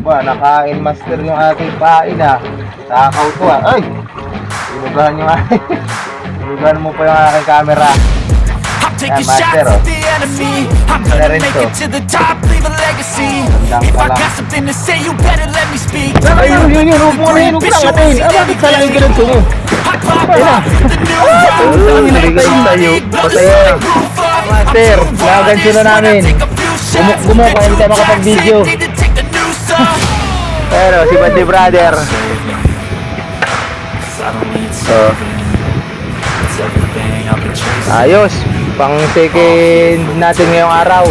Ba, nakain master yung ating pain ah. Takaw to ah. Ay! Inugahan yung aking. Inugahan mo pa yung aking camera. Yan, master oh. Ano rin to? Hanggang pa lang. Ayun, yun. Huwag mo na yun. Huwag lang natin. Ah, bakit salangin ka nito mo? Ayun na. Ay, tayo. Patayo na. Master, nakagancho na namin. Gumuk pa, hindi tayo makapag-video. Pero, si Bandi Brother. So, ayos. Pang second natin ngayong araw.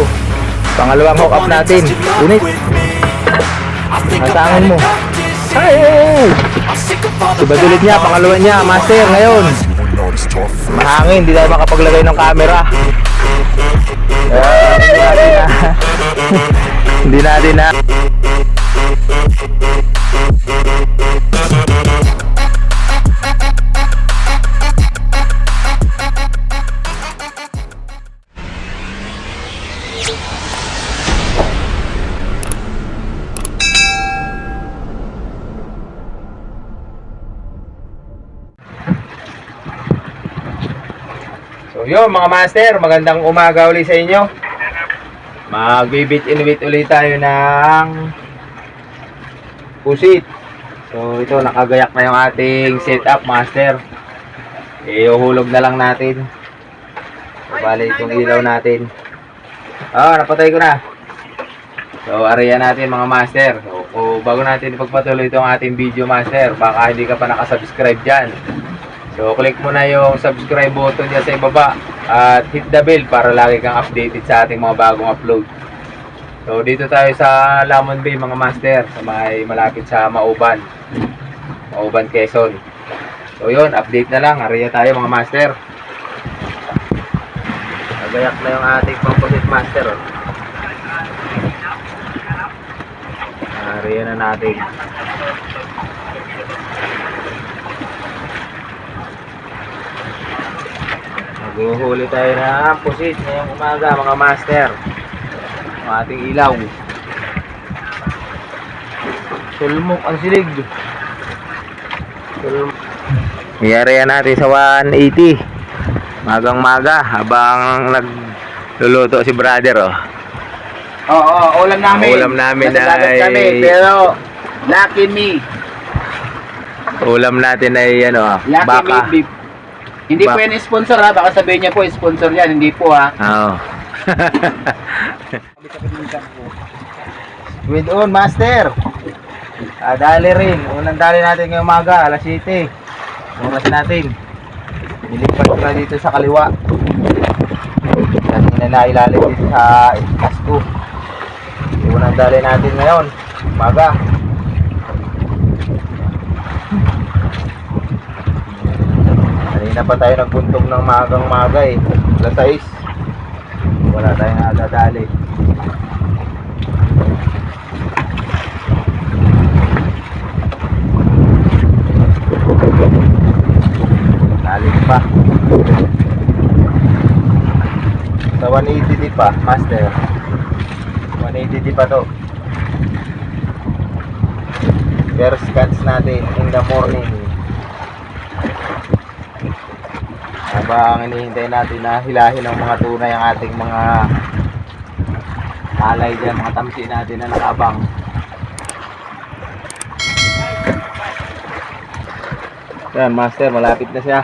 Pangalawang hook up natin. Unit. Nasangin mo. Ay! Subad ulit niya, pangalawa niya. Master, ngayon. Mahangin, hindi tayo makapaglagay ng camera. Hindi natin na. So yun mga master, magandang umaga ulit sa inyo. Magbibit-in-bit ulit tayo ng pusit. So ito, nakagayak na yung ating setup master. Iuhulog na lang natin. So, bali itong ilaw natin. Napatay ko na. So area natin mga master. So bago natin ipagpatuloy itong ating video master, baka hindi ka pa nakasubscribe dyan. So, click mo na yung subscribe button dyan sa ibaba at hit the bell para lagi kang updated sa ating mga bagong upload. So, dito tayo sa Lamon Bay mga master, sa malapit sa Mauban, Quezon. So, yun, update na lang. Area tayo mga master. Nagayak na yung ating composite master. Area na natin. Maghuhuli tayo ng pusit ngayong umaga mga master. Ang ating ilaw. Sulmok ang silig. Iyarihan natin sa 180. Magang maga habang nagluluto si brother oh. Oo, ulam namin. Ulam namin ay kami, pero lucky me. Ulam natin ay ano, Lucky baka. me beef. Hindi po yan sponsor ha, baka sabihin niya po sponsor yan, hindi po ha. Oo. With on master. Dali rin. Unang dali natin ngayong umaga, alas 7. Oras natin. Nilipat ko na dito sa kaliwa. Kasi nailalim dito sa kasko. Unang dali natin ngayon, umaga. Kanina pa tayo nagpuntog ng magang-maga eh. Alas 6. Wala tayong nadadali. Lalim pa. Sa 180 di pa, master. 180 di pa to. First cuts natin in the morning. Habang hinihintay natin na hilahin ng mga tunay ang ating mga alay dyan, mga tamsi natin na nakabang. Yan master, malapit na siya.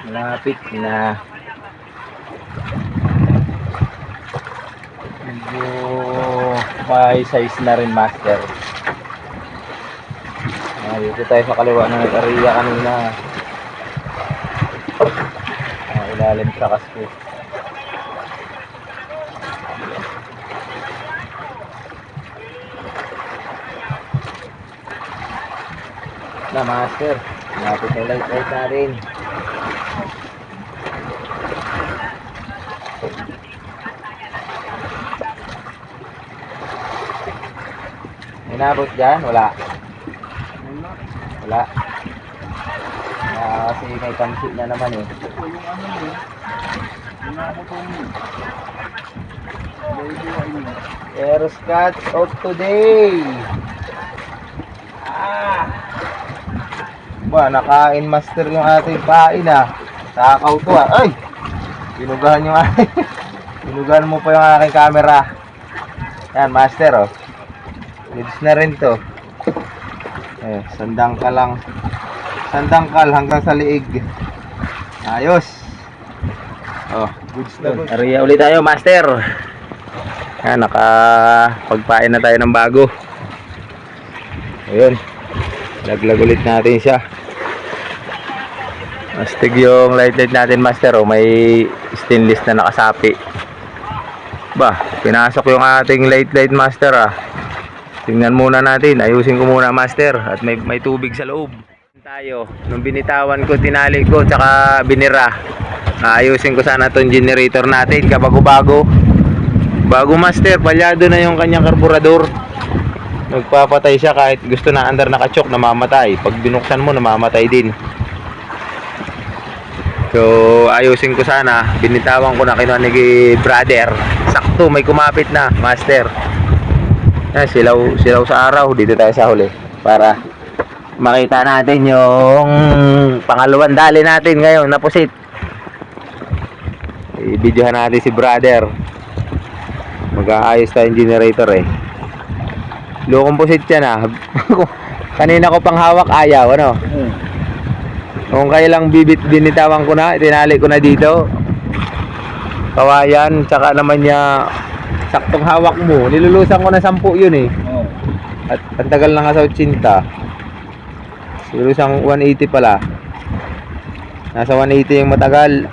Malapit na. Medyo may size na rin master. Dito tayo sa kaliwa na nag-area kanina. Ilalim sa kasko. Na master, napit na light natin. Inabot dyan? Wala. Wala. Kasi may kamsi na naman eh. Aeroscotch of today. Ba, nakain master yung ating pain ah. Takaw to ah. Ay! Binugahan yung aking. Binugahan mo pa yung aking camera. Yan, master oh. Goods na rin to. Sandangkal lang. Sandangkal hanggang sa liig. Ayos. Oh, goods na goods. Area ulit tayo, master. Yan, nakapagpain na tayo ng bago. Ayun. Laglag ulit natin siya. Astig yung light natin, master. Oh, may stainless na nakasapi. Ba, pinasok yung ating light master ah. Tingnan muna natin. Ayusin ko muna, master. At may tubig sa loob. Tayo. Nung binitawan ko, tinali ko, tsaka binira. Ayusin ko sana itong generator natin. Kabago-bago. Bago, master. Palyado na yung kanyang karburador. Nagpapatay siya kahit gusto na andar nakachok, namamatay. Pag binuksan mo, namamatay din. So, ayusin ko sana. Binitawan ko na kinuha ni brother. Sakto, may kumapit na, master. Silaw sa araw. Dito tayo sa huli para makita natin yung pangalawang dali natin ngayon na pusit. I-videohan natin si brother. Mag-aayos tayong generator eh. Lukong pusit yan ah. Kanina ko pang hawak, ayaw ano. Kung kailang binitawan ko na, tinali ko na dito. Kawayan, tsaka naman niya saktong hawak mo. Nilulusan ko na 10 yun eh. At ang tagal na nga sa 80. Nilulusan 180 pala. Nasa 180 yung matagal.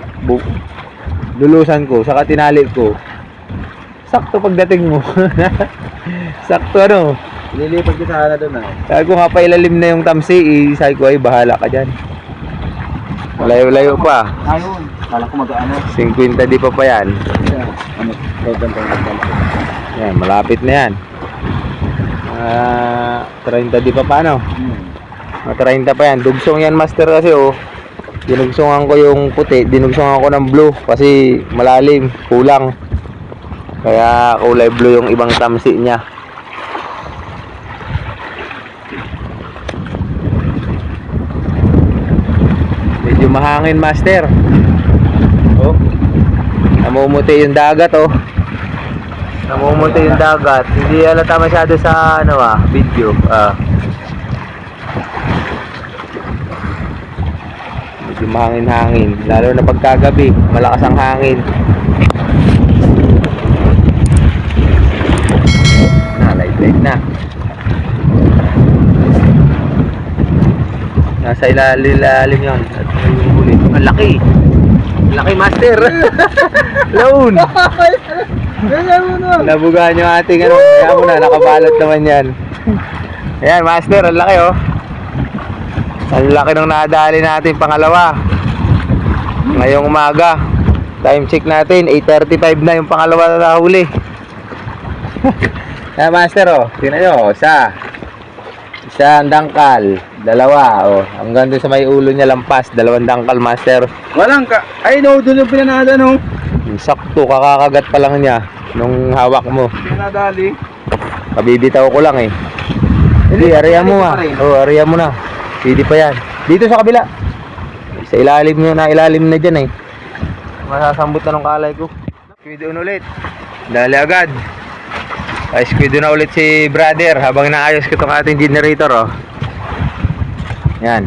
Lulusan ko, saka tinali ko. Sakto pagdating mo. Sakto ano. Nililipat ko sana doon ah. Sabi ko nga pailalim na yung tamsi. Sabi ko ay bahala ka dyan. Malayo-layo pa. Ayun. Kala ko mag-ano. 50 di pa yan. Ano? Yan, malapit na yan. 30 di pa paano? 30 pa yan. Dugsong yan, master, kasi oh. Dinugsongan ko yung puti. Dinugsongan ko ng blue kasi malalim, kulang. Kaya kulay blue yung ibang tamsi niya. Medyo mahangin, master. Oh. Namumuti yung dagat oh. Namumuti yung dagat. Hindi halata masyado sa ano video. Medyo mahangin-hangin. Lalo na pagkagabi, malakas ang hangin. Light na. Nasa ilalim yun. At may huli. Ang laki. Laki, master. Laun. Nabugaan yung ating ano. Kaya mo na, nakabalot naman yan. Ayan, master. Ang laki oh. Ang laki nung nadali natin pangalawa. Ngayong umaga. Time check natin. 8:35 na yung pangalawa na nahuli. Ayan, master oh. Tingnan nyo. Isang dangkal. Dalawa oh. Hanggang doon sa may ulo niya lampas. 2 dangkal, master. Walang ka. Ay no, doon yung pinanada no. Sakto, kakakagat pa lang niya nung hawak mo. Pinadali. Kabibitaw ko lang eh. Hindi, area mo oh, area mo na. Pwede pa yan. Dito sa kabila. Sa ilalim nyo na, ilalim na dyan eh. Masasambot na ng kalay ko. Squid on ulit. Dali agad. Ay, squid na ulit si brother habang naayos ko itong ating generator oh. Yan.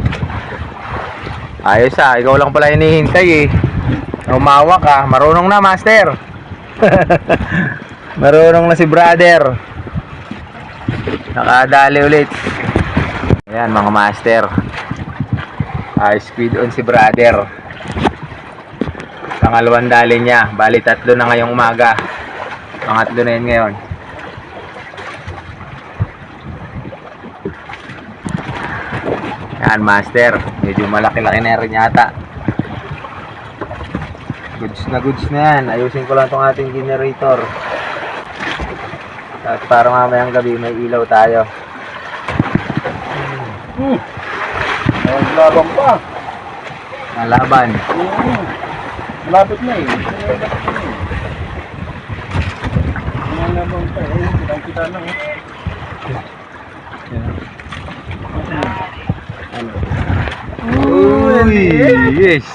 Ayos ah, ikaw lang pala hinihintay eh. Umawak ah, marunong na, master. Marunong na si brother. Nakadali ulit. Ayan mga master. Squid on si brother. Pangalawang dali niya. Bali 3 na ngayong umaga. Pangatlo na yun ngayon. Yan, master. Medyo malaki-laki na rin yata. Goods na yan. Ayusin ko lang itong ating generator. At para mamayang gabi may ilaw tayo. Laban pa. Malaban. Malapit na eh. naman pa eh. Kita na eh. Uy, yes.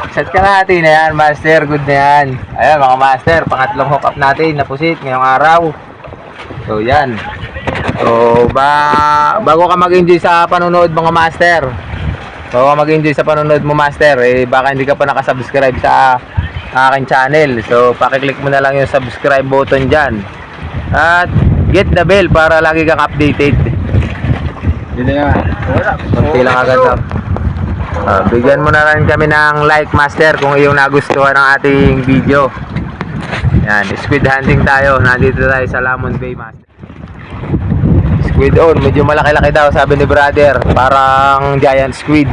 Set ka natin na yan, master. Good na yan. Ayan mga master, pangatlong hook up natin na pusit ngayong araw. So yan. So bago ka mag-enjoy sa panonood mga master, bago ka mag-enjoy sa panonood mo master, eh baka hindi ka pa nakasubscribe sa aking channel. So pakiclick mo na lang yung subscribe button dyan. At get the bell para lagi kang updated. Hindi nga. Kunti lang agad na. Bigyan mo na rin kami ng like master kung iyong nagustuhan ng ating video. Yan, squid hunting tayo. Nandito tayo sa Lamon Bay master. Squid on, medyo malaki-laki daw sabi ni brother. Parang giant squid.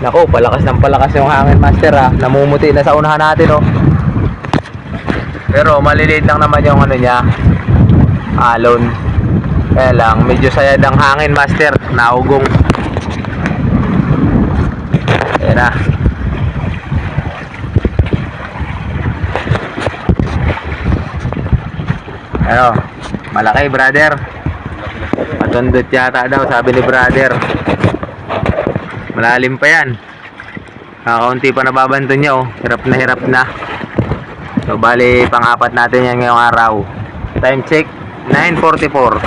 Nako, palakas ng palakas yung hangin master ha. Namumuti na sa unahan natin oh. Pero maliliit lang naman yung ano niya, alon. Kaya lang, medyo sayad ang hangin master. Naugong. Ayan na. Ano, malaki brother. Matundot yata daw sabi ni brother. Malalim pa yan. Kakaunti pa nababanto niya oh. Hirap na hirap na. So bali pang-apat natin yan ngayong araw. Time check 9:44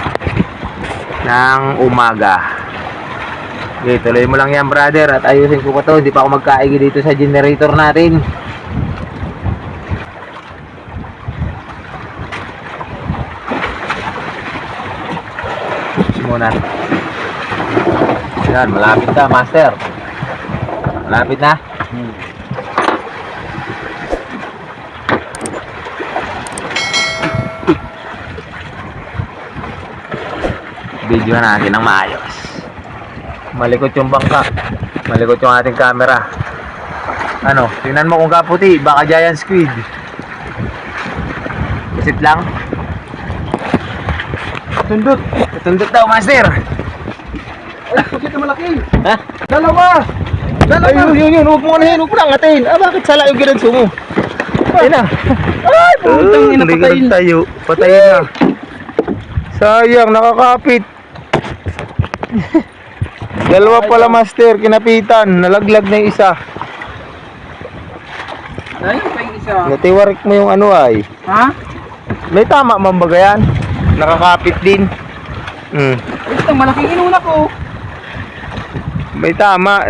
ng umaga. Okay, tuloy mo lang yan brother. At ayusin ko pa to. Hindi pa ako magkaigi dito sa generator natin. Muna. Yan, malapit na master. Malapit na. Video natin ng maayos. Malikot yung bangka. Malikot yung ating camera. Ano, tingnan mo kung kaputi. Baka giant squid. Isit lang. Tundot. Tundot daw master. Ay, pusit na malaki. Ha? Dalawa. Dalawa. Yun. Huwag mo anahin. Huwag mo lang atin. Bakit sala yung ginanso mo? Ayun na. Ay, putang ina, Hindi ka patayin. nagtayo. Patayin na. Sayang, nakakapit. Dalawa pala master, kinapitan. Nalaglag na yung isa. Ay, pa yung isa. Natiwarik mo yung ano ay. Ha? May tama man ba yan? Nakakapit din. Ay, itong malaking inuna ko. May tama.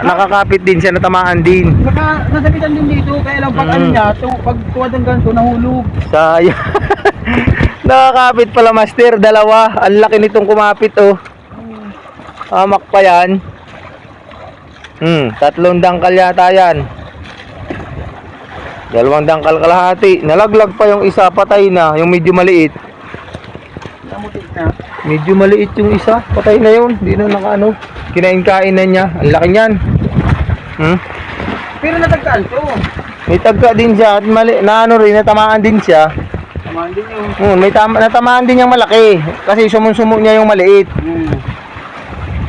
Nakakapit din siya, natamaan din. Nasabitan din dito, kaya lang pag ano niya, pag tuwad ng ganito, nahulog. Sayang. Nakakapit pala master, dalawa. Ang laki nitong kumapit oh. Hamak pa yan. Tatlong dangkal yata yan. Dalawang dangkal kalahati. Nalaglag pa yung isa, patay na. Yung medyo maliit. Namutik na. Medyo maliit yung isa, patay na yun. Hindi na nakaano. Kinain-kain na niya. Ang laki niyan. Pero natagkaan to. May tagka din siya at mali, na ano rin, natamaan din siya. Tamahan din yung... May natamaan din yung malaki. Kasi sumun-sumo niya yung maliit.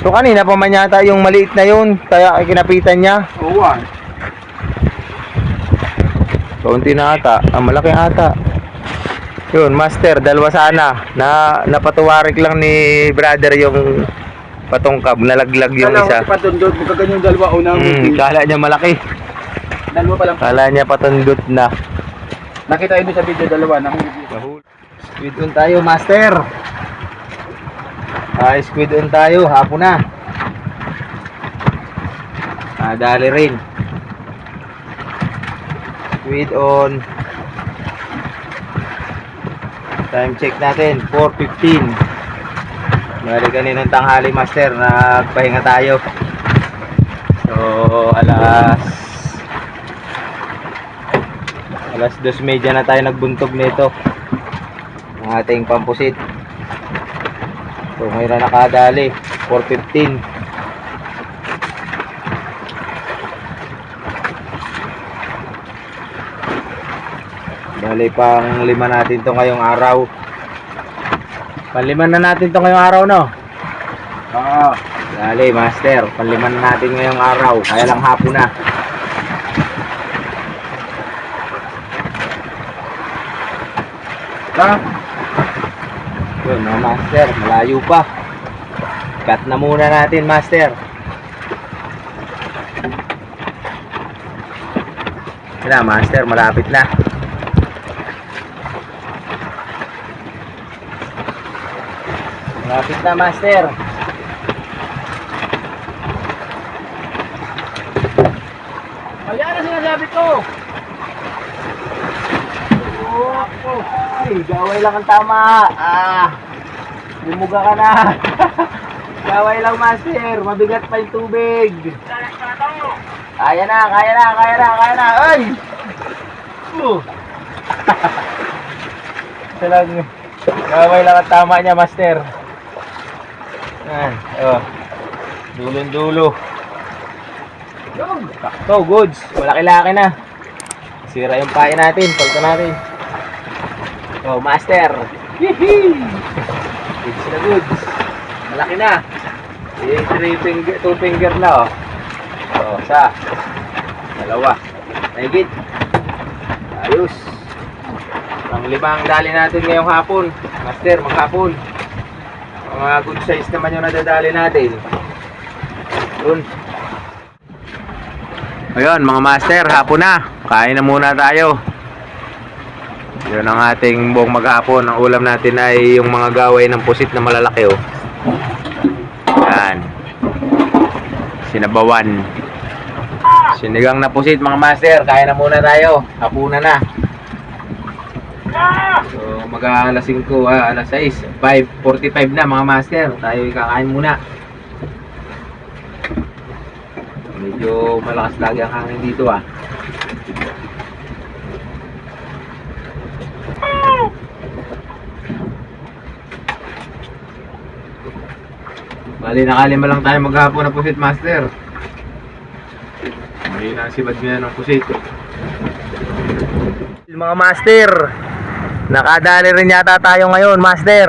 So kanina pa man yata yung maliit na yun, kaya kinapitan niya. Oo, Kaunti na ata, malaki ata. Yun, master, dalawa sana. Napatuwarik lang ni brother yung patungkab, nalaglag yung isa. Kala ko patundot, magkaganyan yung dalawa unang Kala niya malaki. Dalawa pa lang. Kala niya patundot na. Nakita yun sa video, dalawa na. Squid on tayo, master. Squid on tayo, hapon na. Dali rin. Squid on. Time check natin, 4:15. Bali kaninang tanghali master, nagpahinga tayo. So, alas 2:30 na tayo nagbuntog nito. Ang ating pampusit. So, ngayon na nakadali, 4:15. Bali, pang 5 natin to ngayong araw. Pang 5 na natin to ngayong araw, no? Oo. Dali, master. Pang 5 na natin ngayong araw. Kaya lang hapon na. Ha? Yun mga master, malayo pa. Cut na muna natin master. Yun na master, malapit na. Malapit na master. Ayan na sinasabi ko. Ay, gaway lang ang tama. Bumuga ka na. Gaway lang master, mabigat pa yung tubig. Kaya na. Ay! Talag, gaway lang ang tama niya master. Yan, oh. Dulong-dulo. Sakto, goods. Malaki-laki na. Sira yung pain natin, palto natin. Oh, master. Hihi! Goods na goods. Malaki na. Two finger na, oh. Oh, isa. Dalawa. Mahigit. Ayos. Ang limang dali natin ngayong hapon. Master, maghapon. Mga good size naman yung nadadali natin. Yun. Ayun mga master, hapon na. Kain na muna tayo. Yun ang ating buong maghapon. Ang ulam natin ay yung mga gaway ng pusit na malalaki, oh. Yan. Sinabawan. Sinigang na pusit mga master. Kain na muna tayo. Hapunan na. So mag-alas 5, alas 6, 5:45 na mga master. Tayo kakain muna. Medyo malakas lagi ang hangin dito, Bali nakalima lang tayo maghapon na pusit master. May nasibad niya ng pusit. Mga master, nakadali rin yata tayo ngayon master.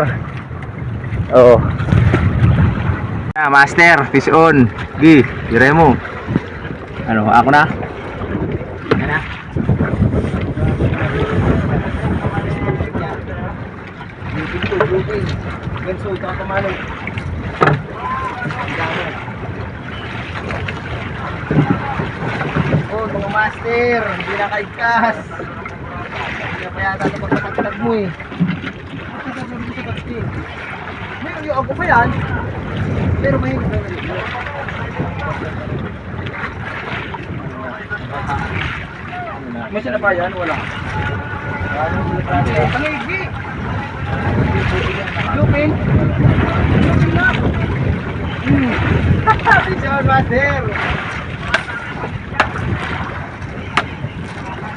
Oo. Master, fish on. Gi, dire mo. Ano, ako na? Ano na? Ganso, ito ang kamalo. Oh, mga master, hindi na kaigkas. Hindi na pa yata ito pagkakatag mo eh. May ako pa yan. Pero may may sinabayan, wala. Pangigi! Lupin! Lupin na! Picture master!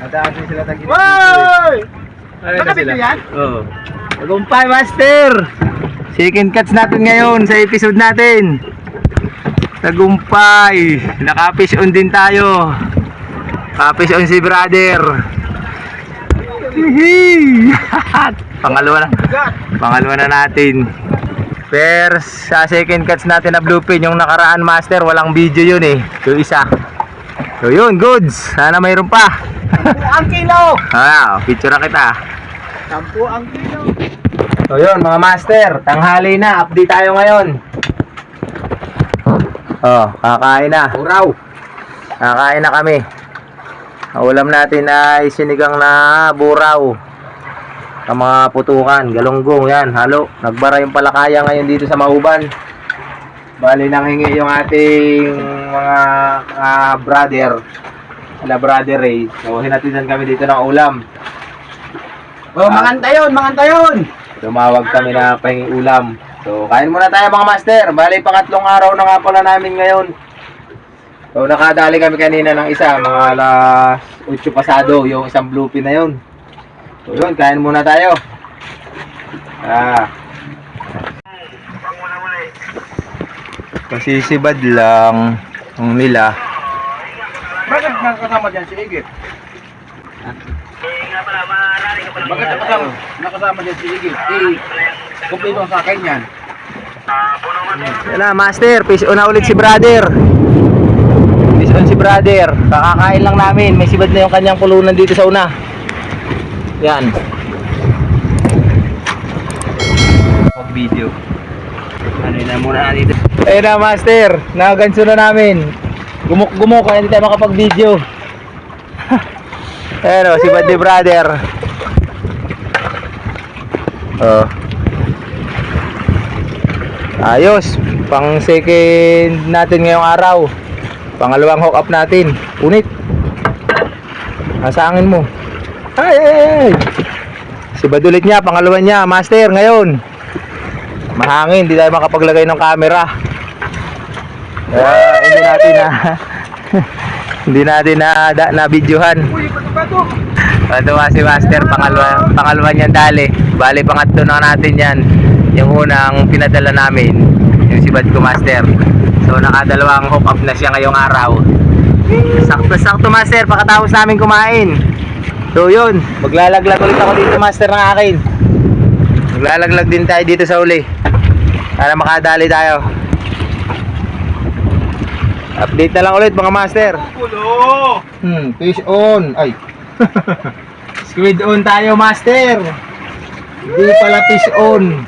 Nadaasin sila tagilid. Woy! Nakabit mo yan? Oo. Tagumpay master! Second cuts natin ngayon sa episode natin. Tagumpay! Naka-fish on din tayo. Naka-fish on si brother. Hihi! Pangalawa na natin. First, sa second cuts natin na bluefin, yung nakaraan master, walang video yun eh. Yung isa. So yun, goods. Sana mayroon pa. 10 kilo! Picture na kita. 10 kilo. So yun mga master, tanghali na, update tayo ngayon. Oh, kakain na. Uraw. Kakain na kami. Ang ulam natin ay sinigang na buraw. Ang mga putukan, galunggong yan, halo. Nagbara yung palakaya ngayon dito sa Mauban. Bali nang hingi yung ating mga brother. Sila brother Ray. So hinatidan kami dito ng ulam. Oh, manganta yun. Tumawag kami na pahingi ulam. So, kain muna tayo mga master. Bali, pangatlong araw na nga pala namin ngayon. So, nakadali kami kanina ng isa. Mga alas 8 pasado. Yung isang bluefin na yun. So, yun. Kain muna tayo. Pasisibad lang ang nila. Bakit nakasama dyan si Igit? Bakit nakasama dyan si Igit? Kumpleto sa akin yan. Yan na, master. Fish on na ulit si brother. Fish on si brother. Kakakain lang namin. May sibad na yung kanyang pulunan dito sa una. Yan. Pag-video. Ano na muna dito. Ayun na, master. Nakaganso na namin. Gumuk-gumuk kaya hindi tayo makapag-video. Ayun o, si Buddy Brother. Oh. Ayos. Pang second natin ngayong araw. Pangalawang hook up natin. Unit. Nasa angin mo. Ay, ay, ay. Si Bad ulit niya, pangalawa niya, master, ngayon. Mahangin, hindi tayo makapaglagay ng camera. Hindi natin na hindi natin na videohan. Patuwa si master, pangalawa niyang dali. Bali, pangatlo na natin yan. Yung unang pinadala namin, yung si Bad ko master. So, nakadalawang hook up na siya ngayong araw. Sakto master, pakatapos namin kumain. So yun, maglalaglag ulit ako dito master ng akin. Maglalaglag din tayo dito sa uli para makadali tayo. Update na lang ulit mga master. Fish on. Ay squid on tayo master. Hindi pala fish on.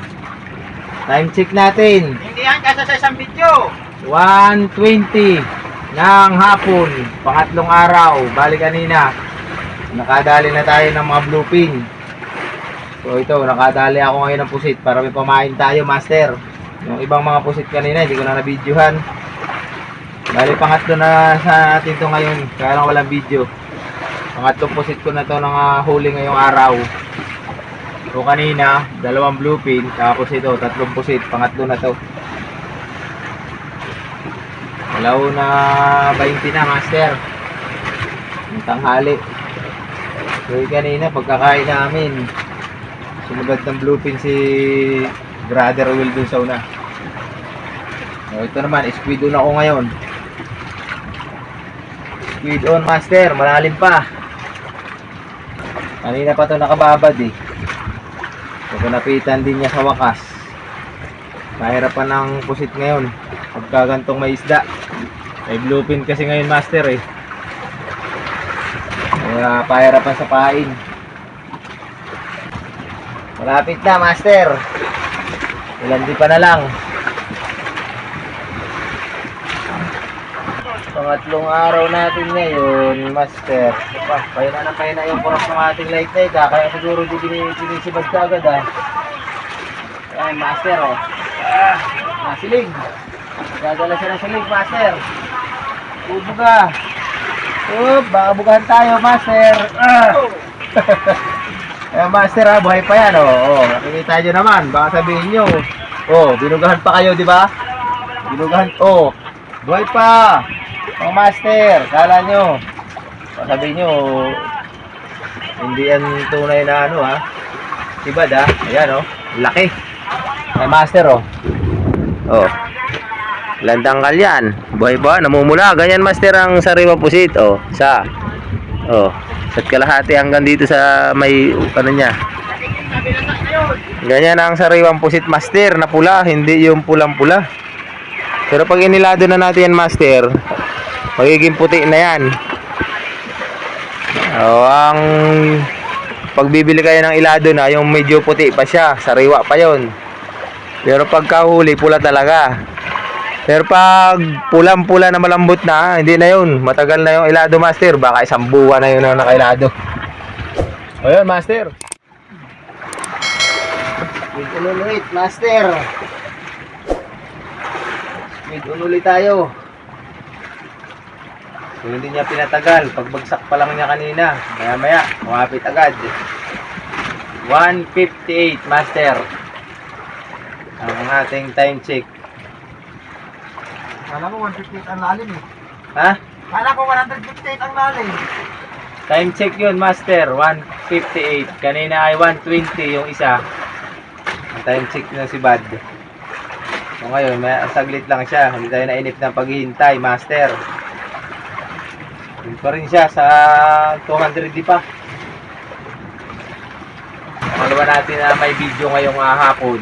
Time check natin. Hindi yan kasi sa isang video. 1:20 ng hapon, pangatlong araw. Bali kanina nakadali na tayo ng mga bluefin. So ito, nakadali ako ngayon ng pusit para may pamain tayo master. Yung ibang mga pusit kanina hindi ko na na-videohan. Bali pangatlo na sa atin to ngayon, kaya lang walang video. Pangatlong pusit ko na to ng huli ngayong araw. So kanina, dalawang bluefin, tapos ito, tatlong pusit, pangatlo na to. Alaw na 20 na master. Yung tanghali. So kanina pagkakain namin, sumugad ng bluefin si Brother Will dun sa una. So ito naman, squid on ako ngayon. Squid on master, malalim pa. Kanina pa to nakababad eh. So napitan din niya sa wakas. Mahirapan ng pusit ngayon pagka gantong may isda. May bluefin kasi ngayon master eh. Kaya pahirapan sa pain. Malapit na master. Ilan di pa na lang. Pangatlong araw natin ngayon master. Pahina na yung kuras ng ating light light ha. Kaya siguro di sinisibad ka agad ha. Ayan master oh. Silig. Gagala siya ng silig master. Bubuga. Baka bugahan tayo, master. Master ha, buhay pa yan, nakikita nyo naman, baka sabihin nyo, binugahan pa kayo, di ba? Binugahan, buhay pa. Mga master, kala nyo, baka sabihin nyo, hindi yan tunay na ano, ha? Ibad, ha? Ayan, laki. Ay, master, landangkal yan. Buhay ba? Namumula. Ganyan master ang sariwa pusit. Sa't kalahati hanggang dito sa may ano niya. Ganyan ang sariwang pusit master na pula. Hindi yung pulang-pula. Pero pag inilado na natin yan master, magiging puti na yan. Ang pagbibili kayo ng ilado na, yung medyo puti pa siya. Sariwa pa yon. Pero pagkahuli, pula talaga. Pero pag pulang-pula na malambot na, hindi na yun. Matagal na yung ilado master. Baka isang buwan na yun na nakailado. O yun master. Squid on ulit master. Squid on ulit tayo. So hindi niya pinatagal. Pagbagsak pa lang niya kanina. Maya maya, kumapit agad. 1:58 master. Ang ating time check. Kala ko 158 ang lalim eh. Ha? Kala ko 158 ang lalim. Time check yun master, 1:58. Kanina ay 1:20 yung isa. Ang time check na si Bad. So ngayon, may saglit lang siya. Hindi tayo nainip ng paghihintay master. Yun pa rin siya sa 200 di pa. Pangalawa natin na may video ngayong hapon.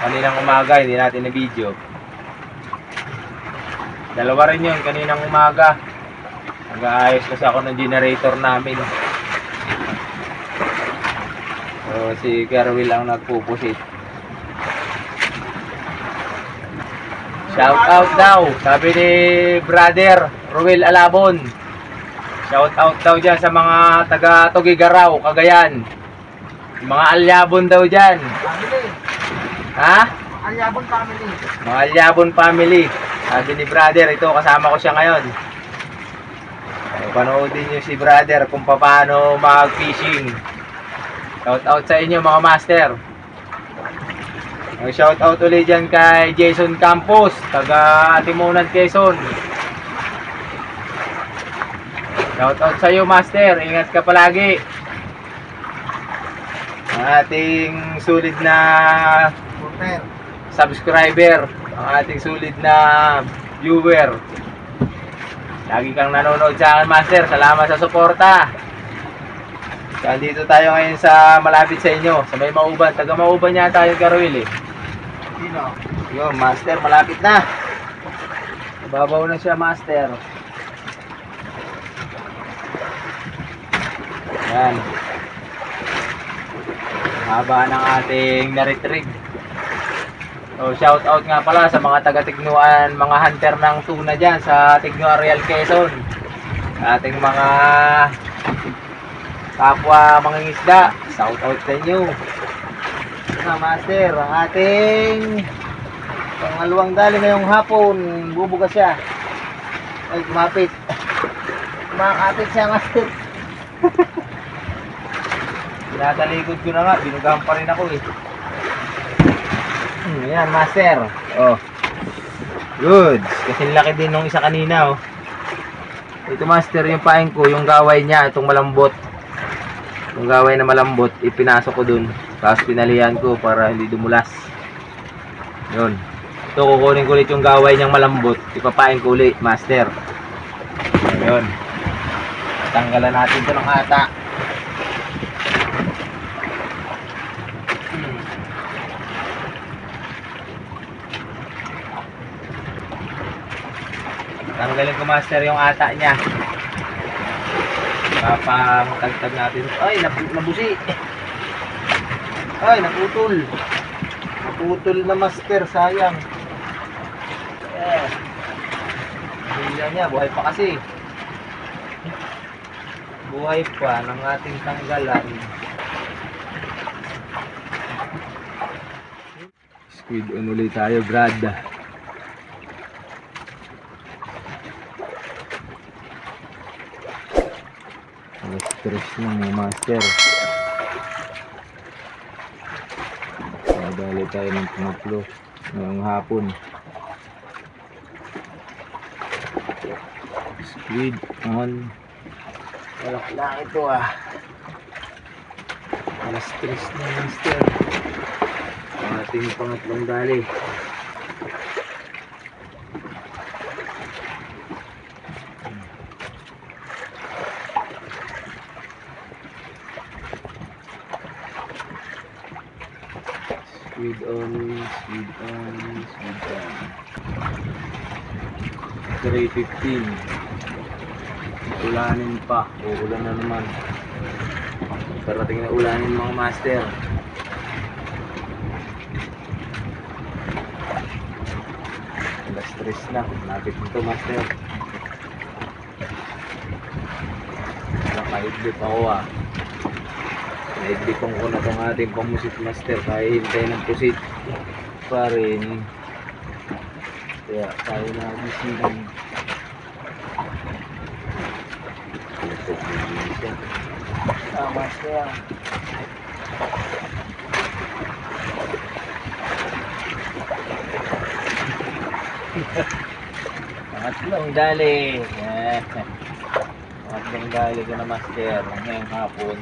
Kaninang umaga, hindi natin na video. Dalawa rin yun, kaninang umaga. Nag-aayos kasi ako ng generator namin. So, si Kerwil ang nagpupusit. Shout out daw, sabi ni brother Ruel Alabon. Shout out daw dyan sa mga taga Tugigaraw, Cagayan. Mga Alyabon daw dyan. Family. Ha? Alyabon family. Mga Alyabon family. Sabi ni brother, ito kasama ko siya ngayon. Panoodin nyo si brother kung paano mag-fishing. Shout out sa inyo mga master. Shout out ulit dyan kay Jason Campos, taga Timonan, Quezon. Shout out sa iyo master, ingat ka palagi. Ang ating sulit na Super. subscriber, ang ating sulit na viewer. Lagi kang nanonood sa akin master, salamat sa suporta. Dito tayo ngayon sa malapit sa inyo, sa may Mauban. Taga Mauban yata yung Karuil eh. Sino? Yun, master, malapit na. Babaw na siya, master. Yan. Haba ng ating na-retrieve. So, shout out nga pala sa mga taga-Tignuan, mga hunter ng tuna dyan sa Tignuan Real Quezon. Ating mga kapwa mangingisda, shout out sa inyo. Master, ang ating pangalawang dali ngayong hapon, bubugas siya. Ay, kumapit. Kumakapit siya, master. Pinatalikod ko na nga, binugahan pa rin ako eh. Ayan, master. Oh. Good. Kasi laki din nung isa kanina, oh. Ito, master, yung paing ko, yung gaway niya, itong malambot. Yung gaway na malambot, ipinasok ko dun. Tapos pinalihan ko para hindi dumulas. Yun. Ito, kukunin ko ulit yung gaway niyang malambot. Ipapain ko ulit, master. Yun. Tanggalan natin ito ng ata. Tanggalin ko, master, yung ata niya. Papatagtag natin. Ay, nabusi. Ay, naputol. Naputol na, master, sayang. Bila niya, buhay pa kasi. Buhay pa ng ating tanggalan. Squid on ulit tayo, Brad. Stress na mga master. Nadali tayo ng pangatlo ngayong hapon. Squid on. Wala ito ah. Alas stress na, master. Ang ating pangatlong dali. Squid on, squid on, squid on. 3:15. Ulanin pa, uulan na naman. Parating na ulanin mga master. Alas stress na, lapit nito master. Nakaidlip ako ah. Naidlipang ko na itong ating pamusit master. Kaya hintay ng pusit pa rin. Kaya tayo nagising. Master. Pangatlong dali. Pangatlong dali ko na, master. Ngayong hapon.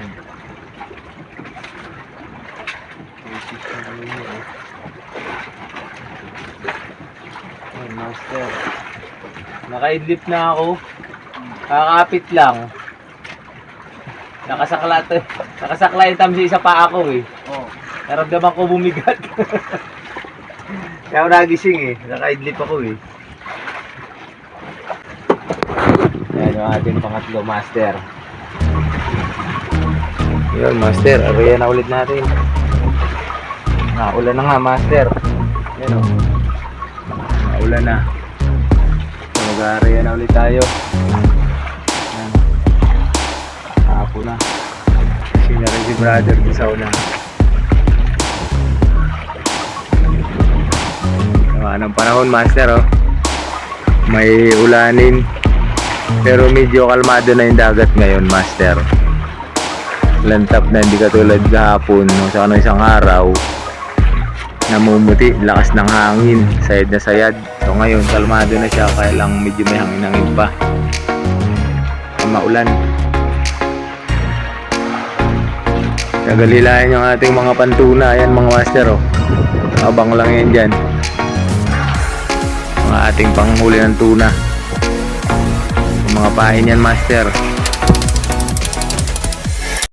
Master. Nakaidlip na ako. Kakapit lang. Nakasakla yung tamsi sa paa ko eh. Oh. Naramdaman ko bumigat. Kaya ako nagising eh. Nakaidlip ako eh. Ayan yung ating pangatlo, master. Yun, master. Area na ulit natin. Ulan na nga, master. Ayan o. Maulan na. So, mag-area na ulit tayo. Yan. Hapon na. Sinari si brother di sa una. Sama ng panahon, master, oh. May ulanin. Pero medyo kalmado na yung dagat ngayon, master. Lantap na, hindi katulad kahapon, no? Sa isang araw, namumuti, lakas ng hangin, sayad na sayad. So ngayon, kalmado na siya, kaya lang medyo may hangin-hangin pa. Maulan. Nagalilayan yung ating mga pantuna. Ayan mga master, oh. Abang lang yan dyan. Mga ating panghuli ng tuna. Yung mga pain yan, master.